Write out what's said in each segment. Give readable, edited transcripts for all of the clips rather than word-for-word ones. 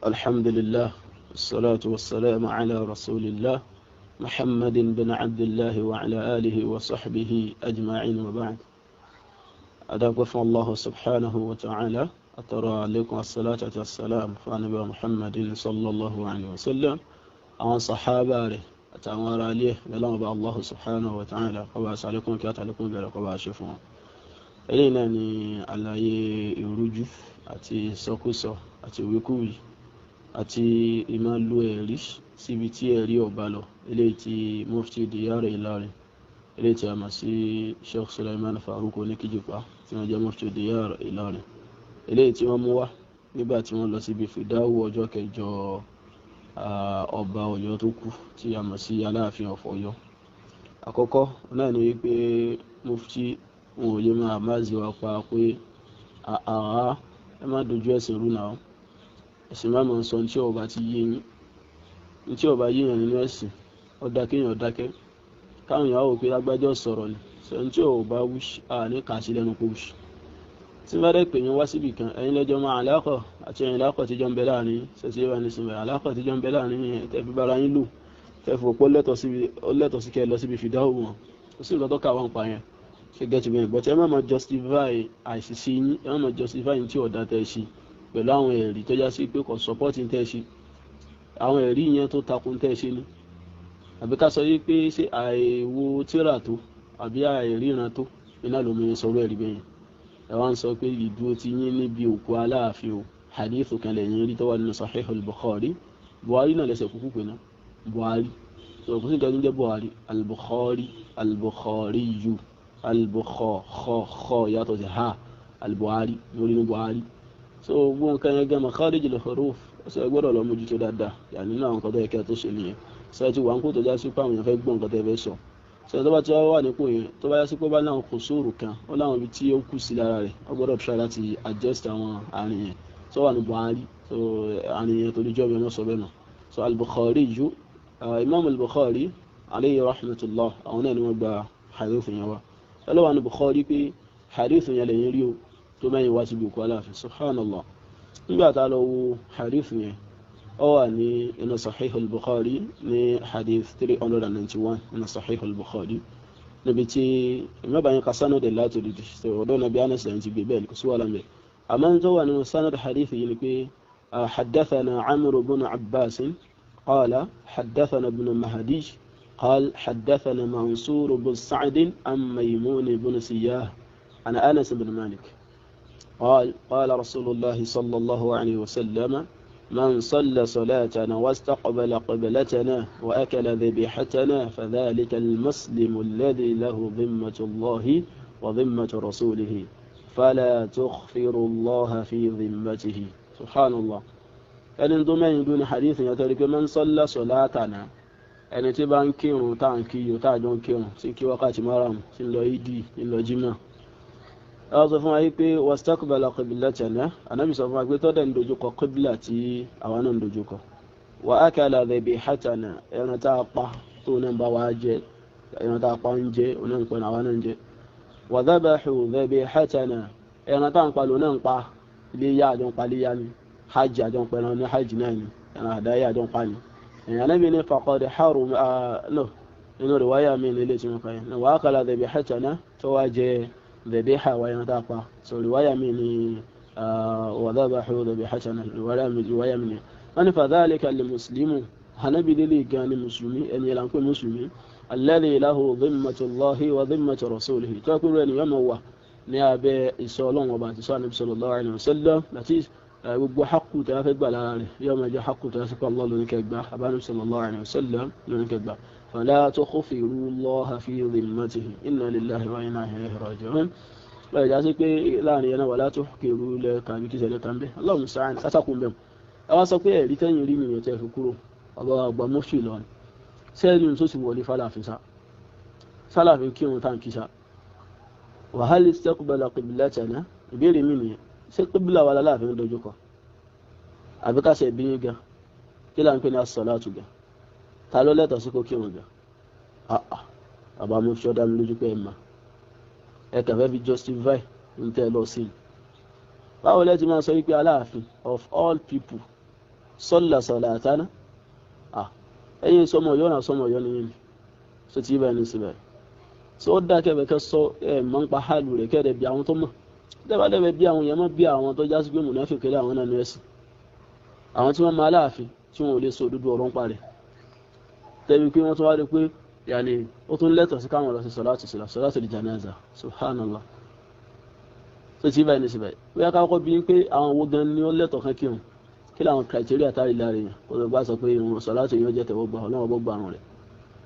الحمد لله والصلاة والسلام على رسول الله محمد بن عبد الله وعلى آله وصحبه أجمعين وبعد. أدعوكم الله سبحانه وتعالى أترى عليكم الصلاة والسلام فنبي محمد صلى الله عليه وسلم عن صحابه أتعوار عليه بلغ الله سبحانه وتعالى قواس عليكم كات عليكم بلا قواس شفوا إلينا على يرجو أتي سوكسو أتي ويكوي àti ìmá lo ẹ̀rí síbi tí ẹ̀rí ọba lọ eléyìí tí mufti Diyar Ìlọrin eléyìí tí a mọ̀ sí Sheikh Sulaiman Faruq Oníkíjìpá tí wọ́n jẹ́ mufti Diyar Ìlọrin eléyìí tí wọ́n mú wá nígbà tí wọ́n lọ síbi fìdáwò ọjọ́ kẹjọ ọba Ọ̀yọ́ tó kú tí a mọ̀ sí Aláàfin of Ọ̀yọ́. Àkọ́kọ́ náà ni wípé mufti wọn ò lè máa má zi wa pa pé ẹ má dojú ẹ̀sìn rú náà ẹ̀sìn máa mọ̀ sọ tí ọba ti yé yín tí ọba yíyàn nínú ẹ̀sìn ọ̀dà kéèyàn dákẹ́ káwọn èèyàn wò pé lágbájọ́ sọ̀rọ̀ ni sọ tí ọba wíṣ ní kà sí lẹ́nu kó wíṣ tí wọ́n dẹ́ pè yín wá síbì kan ẹ̀yin lẹ́jọ́ máa àlákọ̀ àti ẹ̀yin lákọ̀ tíjọ́ ń bẹ láàrin ṣẹ̀ṣẹ̀ wà nísìnyí àlákọ̀ tíjọ́ ń bẹ láàrin yẹn tẹ́ fi bára yín lò tẹ́ fi òpó lẹ́tọ̀ sí kẹ́ lọ síbi fìdáwò wọn ó sì lọ́tọ̀ káwọn pa yẹn ṣe gẹ́tù bẹ́ẹ̀ bọ́tí ẹ má máa justify àìsísí yín ẹ má máa justify yín tí ọ̀dà tẹ́ ṣe pẹ̀lú àwọn ẹ̀rí tó já sí pé kò sọpọ́tì tẹ́ ṣe àwọn ẹ̀rí yẹn tó takun tẹ́ ṣe ni àbí ká sọ yí pé ṣé àìwo tíra tó àbí àìríran tó iná ló mú sọ̀rọ̀ ẹ̀rí bẹ́yẹn ẹ wá ń sọ pé ìdúró ti yín níbi òkú Aláàfin o hadithu kan lẹ́yìn rí tó wà nínú Sahih al-Bukhari Buhari náà lẹ́sẹ̀ kúkú pé náà Buhari tó kù sí ìdájọ́ jẹ́ Buhari al-Bukhari al-Bukhari yu al-Bukhari yàtọ̀ sí ha al-Buhari lórí ní Buhari so gbogbo nǹkan yẹn gẹ́mọ̀ kharijul huruf ṣe gbọ́dọ̀ lọ mójútó dáadáa yà nínú àwọn nǹkan tó yẹ kí a tó ṣe nìyẹn ṣe ti wà ń kó tó já sí pé àwọn èèyàn fẹ́ gbọ́ nǹkan tó fẹ́ sọ ṣe tó bá ti wà nípò yẹn tó bá yá sí pé bá láwọn kò sóòrò kan ó láwọn ibi tí ó kù sí lára rẹ̀ ó gbọ́dọ̀ try láti adjust àwọn àárín yẹn tó wà ní Buhari so àárín yẹn tó ní jọ́ bẹ́ẹ̀ sọ bẹ́ẹ̀ náà so al-Bukhari ju Imam al-Bukhari alayhi rahmatullah àwọn náà ni wọ́n gba hadith yẹn wá ẹ lọ́wọ́ ní Bukhari pé hadith yẹn lẹ́yìn rí o tó mẹ́yìn wá síbi òkú Aláàfin subhanallah nígbà tá lọ wo hadith yẹn ó wà ní inú Sahih al-Bukhari ní hadith 391 inú Sahih al-Bukhari níbi tí ìmọ̀bàyìn ka sanad láti rí ọ̀dọ́ nàbí Anas lẹ́yìn ti gbé bẹ́ẹ̀ kò sí wà lámẹ́ àmọ́ tó wà nínú sanad hadith yìí ni pé haddathana Amr ibn Abbas qala haddathana ibn Mahdi قال حدثنا منصور بن سعد عن ميمون بن سياه عن أنس بن مالك قال رسول الله صلى الله عليه وسلم من صلى صلاتنا واستقبل قبلتنا وأكل ذبيحتنا فذلك المسلم الذي له ذمة الله وذمة رسوله فلا تخفر الله في ذمته سبحان الله ẹni tó mẹ́yìn dún ní hadith yẹn tó rí pé man salla salatana ẹni tí bá ń kírun tá ń kíyò tá àjọ ń kírun sí kí wákàtí márùn-ún sí lọ ìdí ìlọ jímọ̀ ẹ sọ fún wa pé wastaqbala qiblatana Ànábì sọ fún wa pé tó dẹ̀ ń dojúkọ qibla tí àwọn náà ń dojúkọ wa akala dhabihatana ẹran tá a pa tó náà bá wa jẹ ẹran tá a pa ń jẹ òun náà ń pẹ́ àwọn náà ń jẹ wa dhabahu dhabihatana ẹran tá a ń pa lòun náà ń pa iléyà àjọ ń pa iléyà ni hajj àjọ ń pẹ́ran ní hajj náà ni ẹran àdáyà àjọ ń pa ni Ànábì ní faqad harum inú riwaya mi nílé tí wọ́n kà yẹn wa akala dhabihatana tó wá jẹ ذبيحة وينتاقى سو رواية من وذبحوا ذبيحتنا رواية من أن فذلك المسلم هنبي لي كان مسلمي أن يلانكم مسلمي الذي له ذمة الله وذمة رسوله تقول أن يموى نيابي إسولون وبعد النبي صلى الله عليه وسلم لاتيس gbogbo haqqu ta fẹ́ gbà lára rẹ̀ yóò máa jẹ́ haqqu ta sí pé Allah ló ní kẹgbà àbánu sallallahu alaihi wasallam ló ní kẹgbà fala tukhfiru Allaha fi dhimmatihi inna lillahi wa inna ilayhi raji'un báyìí já sí pé láàrin yẹn náà wala tuhkiru lẹ kàbí kí sẹ́lẹ̀ kan bẹ́ Allahu musta'an sátakùn bẹ́ẹ̀ ẹ wá sọ pé ẹ̀rí tẹ́yìn rí nìyẹn tẹ́ fi kúrò ọba àgbà mọ́ṣù lọ́nà sẹ́ẹ̀lì tó sì wọlé fálàfin sálàfin kí wọn tàn kí sá wa hal istaqbala qiblatana ìbéèrè mi nìyẹn ṣé qibla wà láàfin dojúkọ àbí ká ṣe bí gan kí là ń pè ní as-salatu gan ta ló lẹ́tọ̀ọ́ sí kó kírun gan àbá mo fi ọdá mi lójú pé ẹ mà ẹ kàfẹ́ fi justify ń tẹ́ lọ sí báwo lẹ́tí máa sọ wípé Aláàfin of all people salla salatana ẹ̀yin sọmọ Ọ̀yọ́ náà sọmọ Ọ̀yọ́ nìyẹn so ti bá ní síbẹ̀ so ó dá kẹ́bẹ̀ kẹ́ sọ mọ́ ń pa hálù rẹ̀ kẹ́ẹ̀dẹ̀ bí àwọn tó mọ̀ dẹ́bàdẹ́bẹ̀ bí àwọn yẹn mọ́ bí àwọn tó jásí pé mùnáfíkí kéré àwọn náà ní ẹ̀sìn àwọn tí wọ́n máa láàfin tí wọ́n ò lè sọ òdodo ọ̀rọ̀ ń parẹ́ tẹ́bí pé wọ́n tún wá rí pé yàní ó tún lẹ́tọ̀ sí káwọn lọ sí sọ̀látù janaza subhanallah so ti bá ní síbẹ̀ bóyá ká kọ́ bí pé àwọn owó gan ni ó lẹ́tọ̀ kan kírun kí làwọn criteria tárí lára yẹn kò lọ gbá sọ pé ìrun sọ̀látù yẹn jẹ́ tẹ̀wọ́ gbà ọlọ́wọ́ bọ́ gbà rẹ̀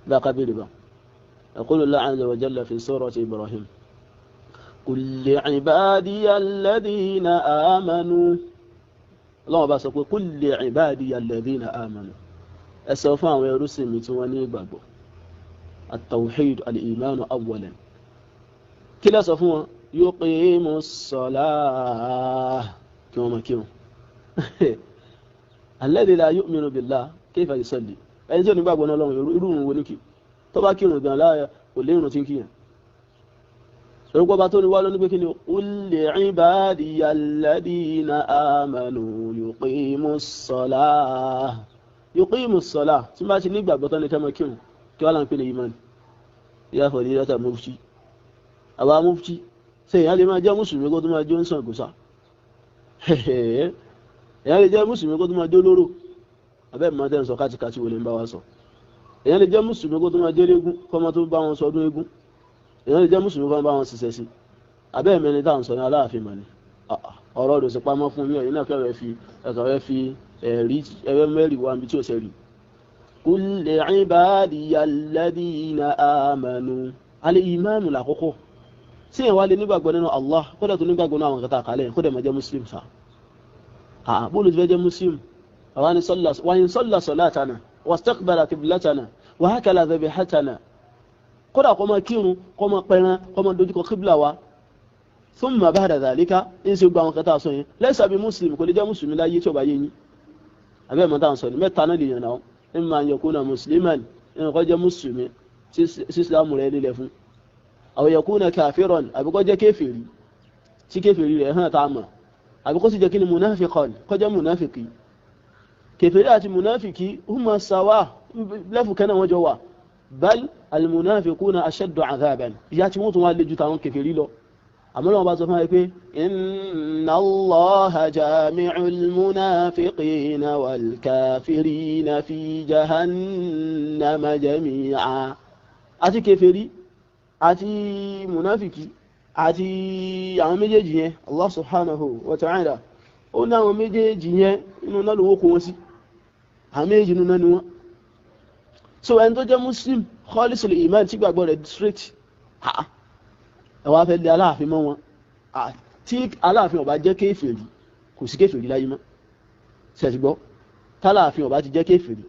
bá kábìrì bá يقول الله عز وجل في سورة إبراهيم قل لعبادي الذين آمنوا الله بس يقول قل لعبادي الذين آمنوا السوفان ويرسم تواني بابو التوحيد الإيمان أولا كلا صفوان يقيم الصلاة كما كيوم الذي لا يؤمن بالله كيف يصلي أنزل بابو نلوم يرون ونكي tó bá kírun gan láàyè kò lérùn tí ń kíyàn orúkọ bá tó ní wá lónìí pé kí ni qul li'ibadiya alladhina amanu yuqimus salah tí bá ti nígbàgbọ́ tán ní kẹ́mọ́ kírun kí wá láń pè ní imani ìyá fọ̀dí lọ́tà mufti àwa mufti ṣe èèyàn lè máa jẹ́ mùsùlùmí kó tó máa jó ń sàn gùsà èèyàn lè jẹ́ mùsùlùmí kó tó máa jó lóró abẹ́ mi máa tẹ́ ń sọ kátikáti wọlé ń bá wa sọ èyàn lè jẹ́ mùsùlùmí kó tó máa jẹ́ légún kọ́ máa tó bá wọn sọdún égún èyàn lè jẹ́ mùsùlùmí kó máa bá wọn ṣiṣẹ́ sí abẹ́ ẹ̀mẹ́ni táwọn sọ ní Aláàfin mọ̀ ni ọ̀rọ̀ rẹ̀ sì pamọ́ fún yín náà kẹ́rẹ́ fi ẹ̀rí ẹ̀rẹ́ mẹ́rin wá níbi tí ó ṣe rí. qul li'ibadiya alladhina amanu al-imanu làkọ́kọ́ tí èèyàn wá lè nígbàgbọ́ nínú Allah kódà tó nígbàgbọ́ nínú àwọn kẹta àkàlẹ̀ kódà máa jẹ́ muslim sa bóòlù ti fẹ́ jẹ́ muslim àwọn ni salla salatana واستقبل قبلتنا وهكذا ذبيحتنا قد قام كيرو قام قرن قام دوجو قبلة وا ثم بعد ذلك ان سيغبا وان كتا سو ليس بمسلم كل جاء مسلم لا يتو با يين ابي ما تان سو متا نا لي نا اما ان يكون مسلما ان قد مسلم اسلام ري لي فún او يكون كافرا ابي قد كافري تي كافري ري han ta mo ابي قد سي جه كني منافقا قد منافقي kèfèrí àti munafiki huma sawa lefu kana wọ́n jọ wà bal almunafiquna ashaddu adhaban ìyà tí wọ́n tún wá le jù tàwọn kèfèrí lọ àmọ́ Ọlọ́run bá sọ fún wa pé inna Allaha jami'ul munafiqina wal kafirina fi jahannama jami'a àti kèfèrí àti munafiki àti àwọn méjèèjì yẹn Allah subhanahu wa ta'ala ó ní àwọn méjèèjì yẹn inú náà lówó kó wọn sí àmì èjì nínú ni wọ́n so ẹni tó jẹ́ muslim khalisul iman tí gbàgbọ́ rẹ̀ straight ẹwà fẹ́ lé Aláàfin mọ́ wọn tí Aláàfin ọba jẹ́ kéfèrí kò sí kéfèrí láyé mọ́ ṣẹ̀tìgbọ́ tálààfin ọba ti jẹ́ kéfèrí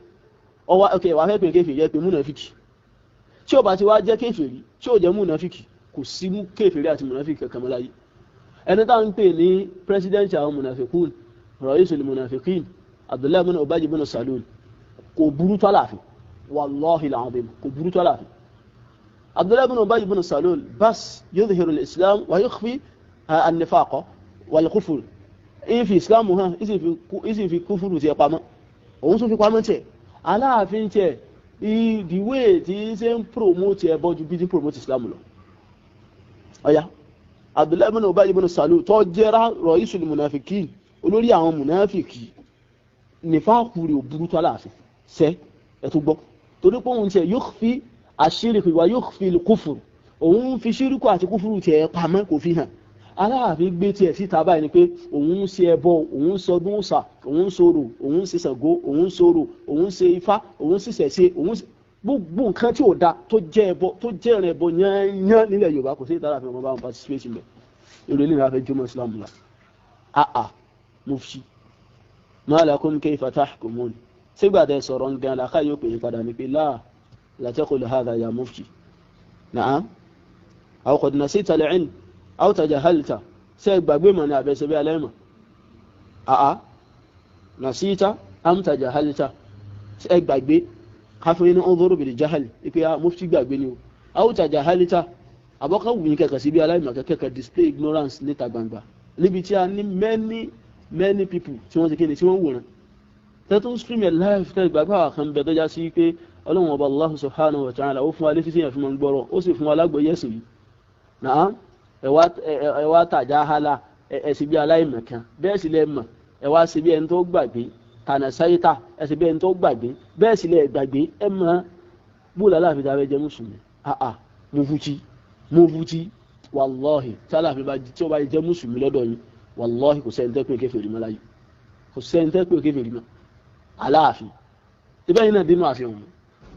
ẹwà fẹ́ pè kéfèrí ẹ pé múnàfíkì tí ọba ti wá jẹ́ kéfèrí tí ó jẹ́ múnàfíkì kò sí kéfèrí àti múnàfíkì kankan mọ́ láyé ẹni tá ń pè ní president àwọn munafiqun ra'isul munafiqin Abdullah ibn Ubay ibn Salul kò burú tó Aláàfin wallahi alazim kò burú tó Aláàfin Abdullah ibn Ubay ibn Salul bas yudhihiru al-islam wa yukhfi an-nifaq wal-kufr in fi islam ha isi fi kufuru ti pamọ́ òun tún fi pamọ́ tí Aláàfin tí the way tí ṣe ń promote ẹ bọ́jú bí tí promote islam lọ ọ̀yá Abdullah ibn Ubay ibn Salul tó jẹ́ra ra'isul munafiqin olórí àwọn munafiki nífàkù rẹ̀ burú tó Aláàfin ṣe ẹ̀tún gbọ́ torí pé òun tí ẹ̀ yukhfi ash-shirku wa yukhfi al-kufr òun fi ṣíríkù àti kúfùrù tí ẹ̀ pamọ́ kò fi hàn Aláàfin gbé tí ẹ̀ síta báyìí ni pé òun ṣe ẹbọ òun sọdún òsà òun sọ̀rọ̀ òun ṣe Ṣàngó òun sọ̀rọ̀ òun ṣe Ifá òun sì ṣẹ̀ṣe òun gbogbo nǹkan tí ò da tó jẹ́ ẹbọ tó jẹ́ ẹ̀rìn ẹbọ yányán nílẹ̀ Yorùbá kò sí ìtara fi ọmọ bá wọn participate mẹ́ èrò ilé ìrìnàfẹ́ jọmọ Islam la mufti ma lakum kayfa tahkumun sígbà tẹ́ sọ̀rọ̀ gan láká yóò pè é padà ní pé la taqul hadha ya mufti na'am aw qad nasita al-ilm aw tajahalta ṣé gbàgbé mọ̀ ní àbẹ̀ṣẹ̀ bí alẹ́mọ̀ nasita am tajahalta ṣé gbàgbé káfíń ní ọdọ́rọ̀ bìí jahali ipe ya mufti gbàgbé ni o aw tajahalta àbọ́ká wù ní kẹ́kẹ́ sí bí aláìmọ̀ kẹ́kẹ́ display ignorance níta gbangba níbi tí a ní many people tí wọ́n ti kéde tí wọ́n wòran tẹ́tún stream ẹ̀ live tẹ́ gbàgbọ́ àwọn kan bẹ̀ tó já sí pé ọlọ́run ọba Allah subhanahu wa ta'ala ó fún wa létí tí yẹn fi mọ́ ń gbọ́rọ̀ ó sì fún wa lágbóyè sí i náà ẹ wá tàjà hálà ẹ sì bí aláìmọ̀kan bẹ́ẹ̀ sì lẹ́ mọ̀ ẹ wá sí bí ẹni tó gbàgbé tànà sáyítà ẹ sì bí ẹni tó gbàgbé bẹ́ẹ̀ sì lẹ́ gbàgbé ẹ mọ̀ bóòlù aláàfin tàbí jẹ́ mùsùlùmí mo futi wàlọ́hì tí aláàfin tí ó bá jẹ́ mùsùlùmí lọ́dọ̀ yín wàlọ́hì kò sẹ́ni tẹ́pẹ́ kèfèrí mọ́ láyé kò sẹ́ni tẹ́pẹ́ kèfèrí mọ́ aláàfin ibẹ̀ yìí náà dínú àfihàn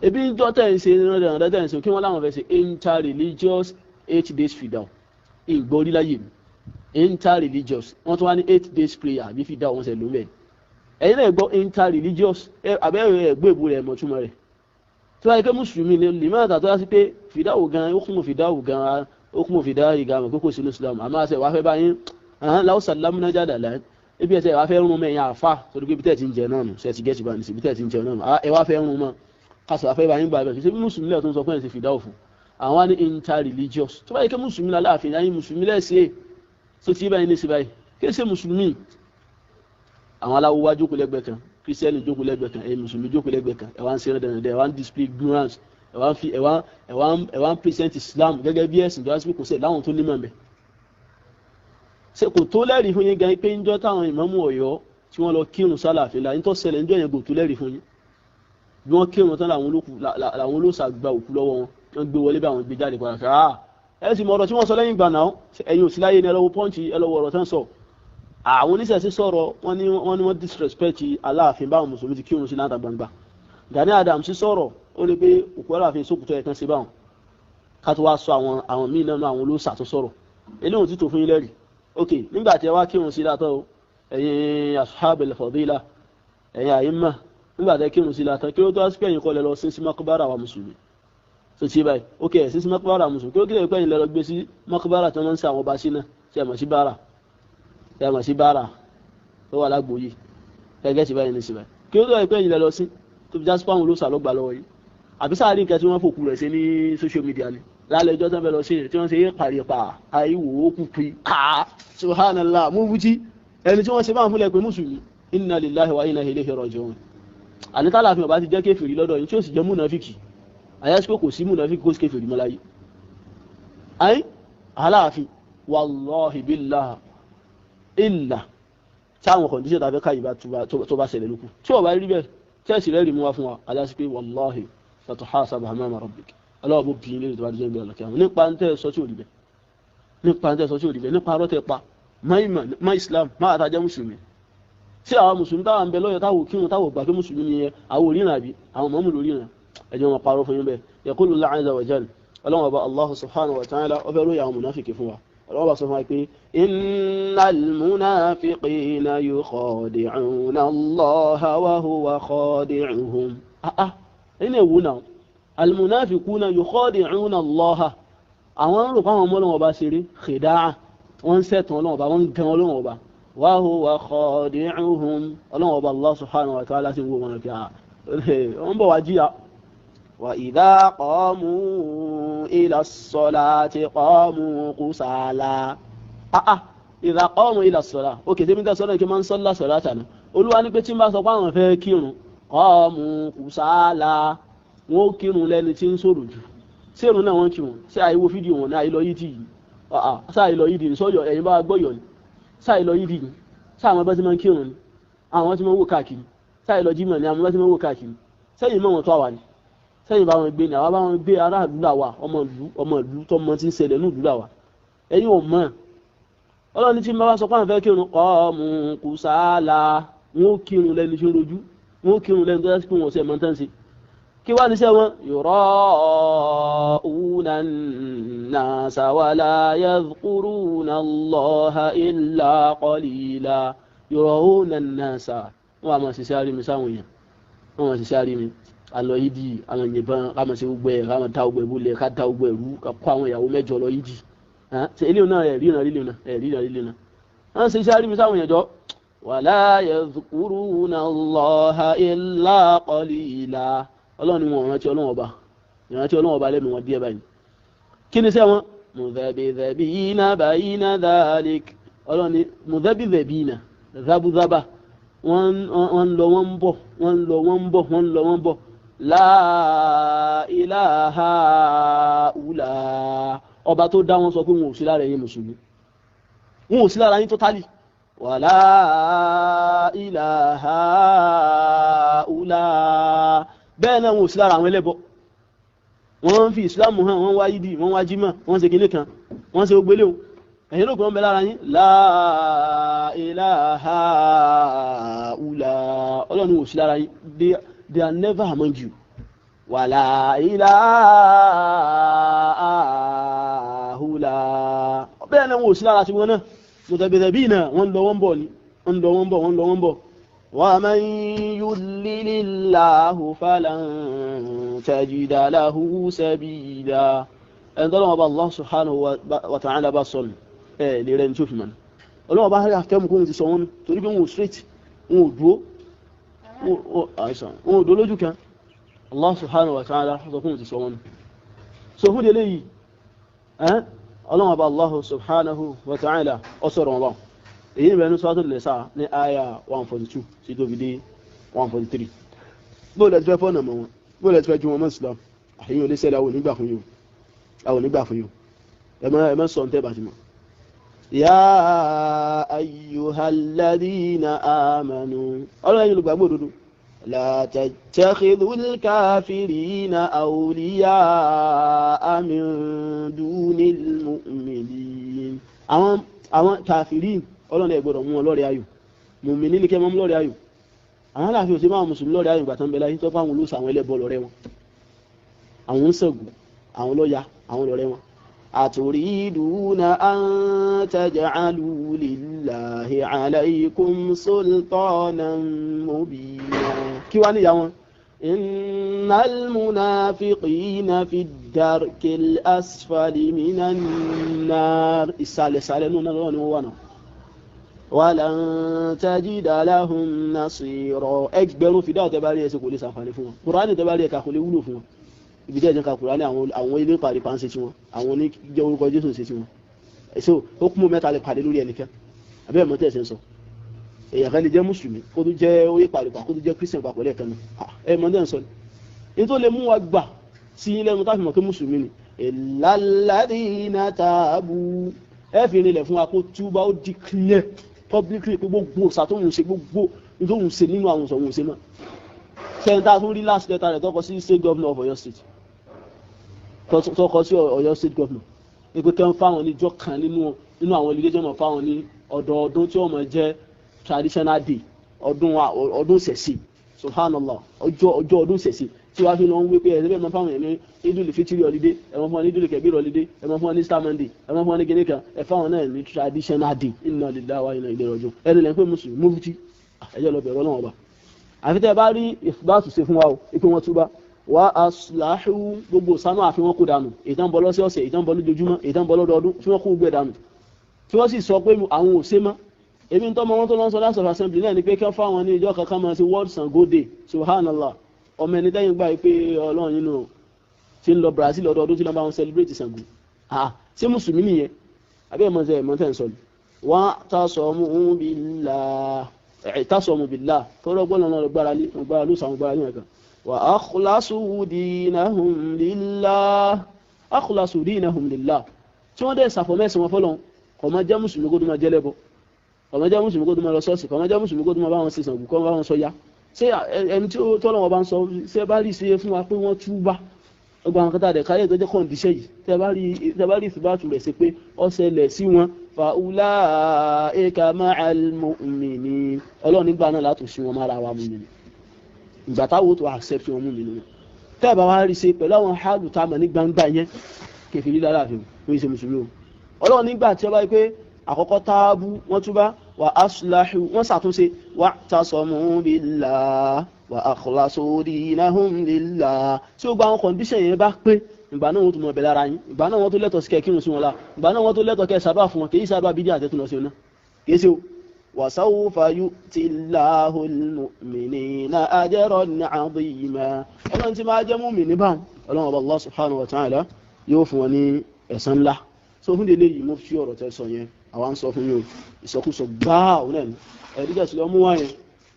ebi ń jọ tẹ̀ ń ṣe ìrìnàjò tẹ̀ ń ṣe kí wọ́n láwọn fẹ́ ṣe inter-religious 8 days fidal ìgbórí láyé mi inter-religious wọ́n tún wá ní 8 days prayer àbí fidal wọn ṣe ló mẹ́rin ẹ̀yin náà gbọ́ inter-religious abẹ́rẹ́ ẹ̀gbọ́ ìbú rẹ̀ mọ̀túmọ̀ rẹ̀ tí wọ́n yẹ kí mùsùlùmí lè má tàtọ́ yá sí pé fidal gan ó kún mọ̀ fidal gan ó kún mọ̀ fidal ìgbà mọ̀ kókò sínú Islam àmọ́ àṣẹ wàá fẹ́ báyìí láwùsà lámúnájà dàlá ebi ẹsẹ̀ wàá fẹ́ rún mẹ́yìn àfa torí pé bitẹ́ ti ń jẹ náà nù ṣe ti gẹ́tì bá ní sí bitẹ́ ti ń jẹ náà nù ẹ wàá fẹ́ rún mọ́ kásọ̀ wàá fẹ́ báyìí gbà bẹ́ẹ̀ ṣe mùsùlùmí lẹ́ẹ̀ tó ń sọ pé ẹ̀ ti fidal fún àwọn ní inter-religious tó bá yẹ kí mùsùlùmí láàfin yáyí mùsùlùmí lẹ́sẹ̀ tó ti báyìí ní sí báyìí kí ṣe mùsùlùmí àwọn aláwo wá jókòó lẹ́gbẹ̀ẹ́ kan kírísítẹ́nì jókòó lẹ́gbẹ̀ẹ́ kan ẹ̀yin mùsùlùmí jókòó lẹ́gbẹ̀ẹ́ kan ẹ̀ wá ń ṣe rẹ̀ ẹ̀ wá ń display ignorance ẹ̀ wá ń present Islam gẹ́gẹ́ bí ẹ̀sìn tó wá sí kò sẹ̀ láwọn tó nímọ̀ mẹ́ ṣe kò tó lẹ́rìí fún yín gan pé ń jọ́ táwọn ìmámù Ọ̀yọ́ tí wọ́n lọ kírun sálàfin la ń tọ́ ṣẹlẹ̀ ń jọ́ yẹn kò tó lẹ́rìí fún yín bí wọ́n kírun tán làwọn olóòṣà gba òkú lọ́wọ́ wọn wọ́n gbé wọlé bí àwọn gbé jáde padà fẹ́ ẹ sì mọ ọ̀rọ̀ tí wọ́n sọ lẹ́yìn ìgbà náà ẹ̀yin ò sí láyé ní ẹlọ́wọ́ pọ́ǹchì ẹlọ́wọ́ ọ̀rọ̀ tán sọ àwọn oníṣẹ̀ṣe sọ̀rọ̀ wọ́n ní wọ́n disrespect Aláàfin báwọn mùsùlùmí ti kírun sí láta gbangba Gani Adams sọ̀rọ̀ ó lè pé òkú Aláàfin sókùtọ̀ ẹ̀ tán sí báwọn ká tó wá sọ àwọn míì náà àwọn olóòṣà tó sọ̀rọ̀ eléyìí ti tó fún yín lẹ́rìí ok nígbà tí ẹ wá kírun sí látọ̀ ẹ̀yin ashabul fadila ẹ̀yin àyímà nígbà tí ẹ kírun sí látọ̀ kí ó tó wá sí pé ẹ̀yin kọ́ lẹ lọ sí makbara wa mùsùlùmí tó ti báyìí ok sí makbara mùsùlùmí kí ó kílẹ̀ pé ẹ̀yin lẹ lọ gbé sí makbara tí wọ́n ń ṣe àwọn ọba sí náà tí a mọ̀ sí bára tó wà lágbóyè gẹ́gẹ́ sí báyìí ní sí báyìí kí ó tó wá pé ẹ̀yin lẹ lọ sí tó fi já sí pàwọn olóòṣà lọ́gbà lọ́wọ́ yìí àbí sáà rí nǹkan tí wọ́n fòkú rẹ̀ sí ní social media ni lálẹ́ ìjọ́ tán fẹ́ lọ sí rẹ̀ tí wọ́n ṣe é pàrí pa àìwò ó kú pé subhanallah mú wújí ẹni tí wọ́n ṣe bá ń fúnlẹ̀ pé mùsùlùmí inna lillahi wa inna ilayhi raji'un ànítàlà fi ọba ti jẹ́ kéfèrí lọ́dọ̀ yìí tí ó sì jẹ́ múnàfíkì àyẹ́síkò kò sí múnàfíkì kó sí kéfèrí mọ́ láyé ayé Aláàfin wallahi billahi illa táwọn kọ̀ndíṣẹ́ tàbí káyì bá tó bá ṣẹlẹ̀ lókù tí ó bá rí bẹ́ẹ̀ tẹ́sì rẹ̀ rí mú wá fún wa aláṣípé wallahi satuhasab amama rabbik ọlọ́wọ́ bó bí ilé ìtọ́wà jẹ́ ìgbẹ̀rẹ̀ lọ́kẹ́ àwọn nípa ń tẹ́ sọ tí ò rí bẹ́ẹ̀ nípa arọ́ tẹ́ pa má Islam má àtàjẹ́ mùsùlùmí tí àwọn mùsùlùmí táwọn ń bẹ lọ́yọ̀ táwọn kírun táwọn gbà pé mùsùlùmí ni àwọn òríran àbí àwọn mọ́mù lóríran ẹjọ́ wọn parọ́ fún yín bẹ́ẹ̀ yaqulu Allahu azza wa jalla ọlọ́wọ́ bá Allah subhanahu wa ta'ala ọfẹ́ lóyè àwọn munafiki fún wa ọlọ́wọ́ bá sọ fún wa pé innal munafiqina yukhadi'una Allaha wa huwa khadi'uhum ẹni ẹ̀wù náà almunafiquna yukhadi'una Allaha àwọn rò fáwọn ọmọ Ọlọ́run Ọba ṣeré khida'a wọ́n ń sẹ́tàn Ọlọ́run Ọba wọ́n ń gan Ọlọ́run Ọba wa huwa khadi'uhum Ọlọ́run Ọba Allah subhanahu wa ta'ala sí wo wọn kí wọ́n bọ̀ wá jíya wa idha qamu ila as-salati qamu kusala idha qamu ila as-salati okay tẹ́mi tẹ́ sọ́dọ̀ kí máa ń sọ́lá sọ́lá tànà Olúwa ní pé tí ń bá sọ pé àwọn fẹ́ kírun qamu kusala wọ́n kírun lẹ́ni tí ń sọ̀rọ̀ jù sí èrò náà wọ́n kírun sí àìwò fídíò wọn ní àìlọ yìí yìí sáàìlọ yìí ní sọ́yọ̀ ẹ̀yìn bá gbọ́yọ̀ ní sáàìlọ yìí ní sáàmọ́ bá ti máa ń kírun ní àwọn tí máa ń wò káàkiri sáàìlọ jímọ̀ ní àwọn bá ti máa ń wò káàkiri sẹ́yìn mọ́ wọn tó àwà ní sẹ́yìn bá wọn gbé ní àwọn bá wọn gbé aráàlú làwà ọmọ ìlú tó mọ tí ń ṣẹlẹ̀ ní ìlú làwà ẹ̀yìn ò mọ̀ Ọlọ́run tí máa sọ pé àwọn fẹ́ kírun qamu kusala wọ́n kírun lẹ́ni tí ń rojú wọ́n kírun lẹ́ni tó yẹ kí wọ́n ṣe mọ́ tán sí kí wá ní sẹ́ wọn yura'una an-nasa wa la yadhkuruna Allaha illa qalila yura'una an-nasa wọ́n a máa ṣiṣẹ́ àrími sáwọn èèyàn wọ́n máa ṣiṣẹ́ àrími alọ yídì àwọn ìyẹ̀bọn ká máa ṣe gbogbo ẹ̀ ká máa ta gbogbo ìbúlẹ̀ ká ta gbogbo ẹ̀rú ká kó àwọn ìyàwó mẹ́jọ lọ yídì ṣe ilé náà ẹ̀ríran líle náà wọ́n ṣiṣẹ́ àrími sáwọn èèyàn jọ wa la yadhkuruna Allaha illa qalila Ọlọ́run ni wọn rántí Ọlọ́run Ọba ìrántí Ọlọ́run Ọba lẹ́nu wọn díẹ̀ báyìí kí ni sẹ́ wọn mudhabidhabina bayna dhalik Ọlọ́run ni mudhabidhabina zabuzaba wọ́n lọ wọ́n bọ̀ la ilaha ula ọba tó dá wọn sọ pé wọn ò sí lára ẹ̀yin mùsùlùmí, wọn ò sí lára yín totally wa la ilaha ula bẹ́ẹ̀ náà wọn ò sí lára àwọn ẹlẹ́bọ. wọ́n fi ìsìlámù hàn, wọ́n wá yídì, wọ́n wá jímọ̀, wọ́n ṣe kìnnì kan, wọ́n ṣe ogbélé o, ẹ̀yin ló gbọ́n bẹ lára yín la ilaha ula ọlọ́run ò sí lára yín, they are never among you. wa la ilaha ula bẹ́ẹ̀ náà wọn ò sí lára tí wọ́n náà mọ̀tẹ̀bẹ̀tẹ̀bí náà wọ́n lọ wọ́n bọ̀ wa man yudlilillahu falan tajida lahu sabila. ẹni tọ́lọ́wọ́ bá Allah subhanahu wa ta'ala bá sọ̀nù ẹ̀ lè rẹ̀ ní tí ó fi mọ̀nà. ọlọ́wọ́ bá rí àfẹ́mù kóhun ti sọ wọn torí pé wọn ò straight, wọn ò dúó lójú kan. Allah subhanahu wa ta'ala sọ fún ti sọ wọn. so fún délé yìí ọlọ́wọ́ bá Allah subhanahu wa ta'ala ọ sọ̀rọ̀ wọn bá èyí bẹ̀rẹ̀ ní suratul Nisa ní àyà 142 sí tó fi dé 143. bóòlẹ̀ tí fẹ́ fọ́nà mọ́ wọn, bóòlẹ̀ tí fẹ́ ju wọn mọ́ Islam àyíyàn olè sẹ́lẹ̀ àwọn onígbà fún yóò ẹmọ́ sọ tẹ́ bá ti mọ̀. ya ayyuhalladhina amanu ọlọ́yìn olùgbàgbọ́ òdodo la tattakhidhul kafirina awliya'a min dunil mu'minin. àwọn kàfìrí ọlọ́nà ẹgbọ́dọ̀ mú wọn lọ́rẹ̀ ayò, mùmìnì ní kẹ́ mọ́ lọ́rẹ̀ ayò. àwọn aláàfin òsè máa mùsùlùmí lọ́rẹ̀ ayò gbàtàn bẹ̀lá yìí tó fáwọn olóòsà àwọn ẹlẹ́bọ lọ́rẹ̀ wọn, àwọn ń sẹ̀gù àwọn lọ́ya àwọn lọ́rẹ̀ wọn. aturiduna an taj'alu lillahi alaykum sultanan mubina. kí wá níyà wọn innal munafiqina fi darkil asfali minan nar. ìsàlẹ̀sàlẹ̀ náà lọ́wọ́ ni wọ́n wà náà. walan tajida lahum nasira. ẹgbẹ̀rún fìdá ọ̀tẹ́bárí ẹsẹ̀ kò lè sàǹfààní fún wọn, kùránì tẹ́bárí ẹ̀ka kò lè wúlò fún wọn. ibi tí ẹ̀jẹ̀ ka kùránì àwọn ilé pàdé pa ń ṣe tí wọn, àwọn ní jẹ́ orúkọ Jésù ṣe tí wọn. èso ó kún mọ́ mẹ́ta lè pàdé lórí ẹnìkan abẹ́ ẹ̀mọ́ tẹ̀sẹ̀ ń sọ. èèyàn kan lè jẹ́ mùsùlùmí kó tó jẹ́ orí pàdé pa kó tó jẹ́ kírísítẹ̀n papọ̀ lẹ́ẹ̀kan náà ẹ̀mọ́ tẹ̀ ń sọ ni. èyí tó lè mú wa gbà sí lẹ́nu táfi mọ̀ pé mùsùlùmí ni ìlàládìínà tààbù ẹ fi rinlẹ̀ fún wa kó túbá ó di clear publicly pé gbogbo ọ̀sà tó ń ṣe gbogbo tó ń ṣe nínú àwọn ọ̀sọ̀ òun ṣe náà. sẹ́ńtà tó rí last letter rẹ̀ tọ́kọ sí state governor of Ọ̀yọ́ state, tọ́kọ sí Ọ̀yọ́ state governor pé kí wọ́n fáwọn ní ìjọ kan nínú àwọn ilé jọ́mọ̀ fáwọn ní ọdọọdún tí wọ́n mọ̀ jẹ́ traditional day ọdún ṣẹ̀ṣẹ̀ subhanallah ọjọ́ ọdún ṣẹ̀ṣẹ̀ tí wàá fi lọ ń wé pé ẹ̀sẹ̀ bẹ́ẹ̀ máa fáwọn yẹn ní idul fitiri holiday ẹ̀mọ́ fún wọn ní idul kebir holiday ẹ̀mọ́ fún wọn ní Easter Monday ẹ̀mọ́ fún wọn ní gẹ́gẹ́ kan ẹ̀fáwọn náà ní traditional day inna lillahi wa inna ilayhi raji'un. ẹni lẹ́yìn pé mùsùlùmí mufti ẹjọ́ lọ bẹ̀rẹ̀ ọlọ́wọ́ bá àfi tẹ́ bá rí ìfúbátù ṣe fún wa o ipé wọn túbá wa aslahu gbogbo sánú àfi wọn kó dànù ìtàn bọ́ lọ́sọ̀ọ̀sẹ̀ ìtàn bọ́ lójoojúmọ́ ìtàn bọ́ lọ́dọọdún tí wọ́n kó gbé dànù tí wọ́n sì sọ pé àwọn ò ṣe mọ́. èmi ń tọ́mọ wọn tó lọ́n sọ láti ọ̀fà assembly náà ni pé kí wọ́n fáwọn ní ìjọ kankan máa ṣe world Sango day subhanallah. ọmọ ẹni tẹ́yìn gbà pé ọlọ́run nínú tí ń lọ Brazil ọdọọdún tí wọ́n bá wọn celebrate Sango ṣé mùsùlùmí nìyẹn àbí ẹ̀mọ́ tẹ́ ń sọ ni. wa tasamu billah i'tasamu billah tó rọ́gbọ́n lọ́nà gbára ló sàwọn gbára ní ẹ̀kan. wa akhlasu dinahum lillah tí wọ́n dẹ̀ sàfọ́mẹ́sì wọn fọ́lọ́n kò máa jẹ́ mùsùlùmí kó tó máa jẹ́ lẹ́bọ, kò máa jẹ́ mùsùlùmí kó tó máa lọ sọ́ọ̀sì, kò máa jẹ́ mùsùlùmí kó tó máa bá wọn ṣe Ṣàngó kó bá wọn sọ ya. ṣé ẹni tí tọ́lọ́wọ́ bá ń sọ ṣé bá rí ṣe fún wa pé wọ́n túbá ọgbà àwọn kẹta rẹ̀ káyé tó jẹ́ kọ́ndíṣẹ́ yìí tẹ́ bá rí ìfìbátù rẹ̀ sí pé ó ṣẹlẹ̀ sí wọn fa ulaika ma'al mu'minin ọlọ́run nígbà náà látò sí wọn mára wa mu'minin ìgbà táwọn tó accept wọn mu'minin tẹ́ bá wá rí ṣe pẹ̀lú àwọn hálù tá a mọ̀ ní gbangba yẹn kèfèrí lálàáfíà ló ṣe mùsùlùmí o. ọlọ́run nígbà tí ó bá yí pé àkọ́kọ́ táàbù wọ́n túbá wa aslahu wọ́n ṣàtúnṣe wa tasamu billah wa akhlasu dinahum lillah tí ó gba àwọn condition yẹn bá pé ìgbà náà wọ́n tó mọ̀ bẹ̀ lára yín, ìgbà náà wọ́n tó lẹ́tọ̀ sí kẹ́kírun sí wọn la, ìgbà náà wọ́n tó lẹ́tọ̀ kẹ́ sábà fún wọn kì í sábà bídí àtẹ́tún lọ sí wọn náà kì í ṣe o. wa sawfa yu'tillahu al-mu'minina ajran 'azima ọlọ́run tí máa jẹ́ mu'mini báwọn ọlọ́run ọba Allah subhanahu wa ta'ala yóò fún wọn ní ẹ̀san ńlá. so fún délé yìí mo fi ọ̀rọ̀ tẹ́ sọ yẹn àwa ń sọ fún yín o ìsọkúsọ gbáà òun náà ni ẹ̀ẹ́dígbà tí lọ mú wá yẹn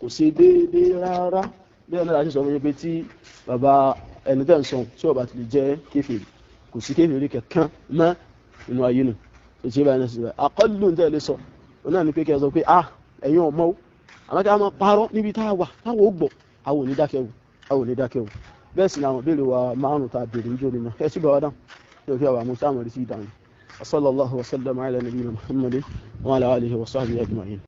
kò ṣe déédéé rárá. Bẹ́ẹ̀ náà láti sọ fún yín pé tí bàbá ẹni tẹ́ ń sọ tí ó bá ti lè jẹ́ kèfèrí kò sí kèfèrí kankan mọ́ inú ayé nù tó ṣe báyìí náà sí báyìí. Àkọ́lù ń tẹ̀lé sọ òun náà ni pé kí ẹ sọ pé ẹ̀yin ọmọ o àmọ́ kí a máa parọ́ níbi tá a wà táwọn ò gbọ́ àwọn ò ní dákẹ́ wò bẹ́ẹ̀ sì ni àwọn ìbéèrè wa márùn-ún tá a béèrè ń jó nínú ẹ sì bá wa dáhùn yóò fi àwọn àmúṣe àmọ̀rí sí ìdáhùn. Sallallahu wa sallam ala nabiyyina Muhammadin wa ala alihi wa sahbihi ajma'in.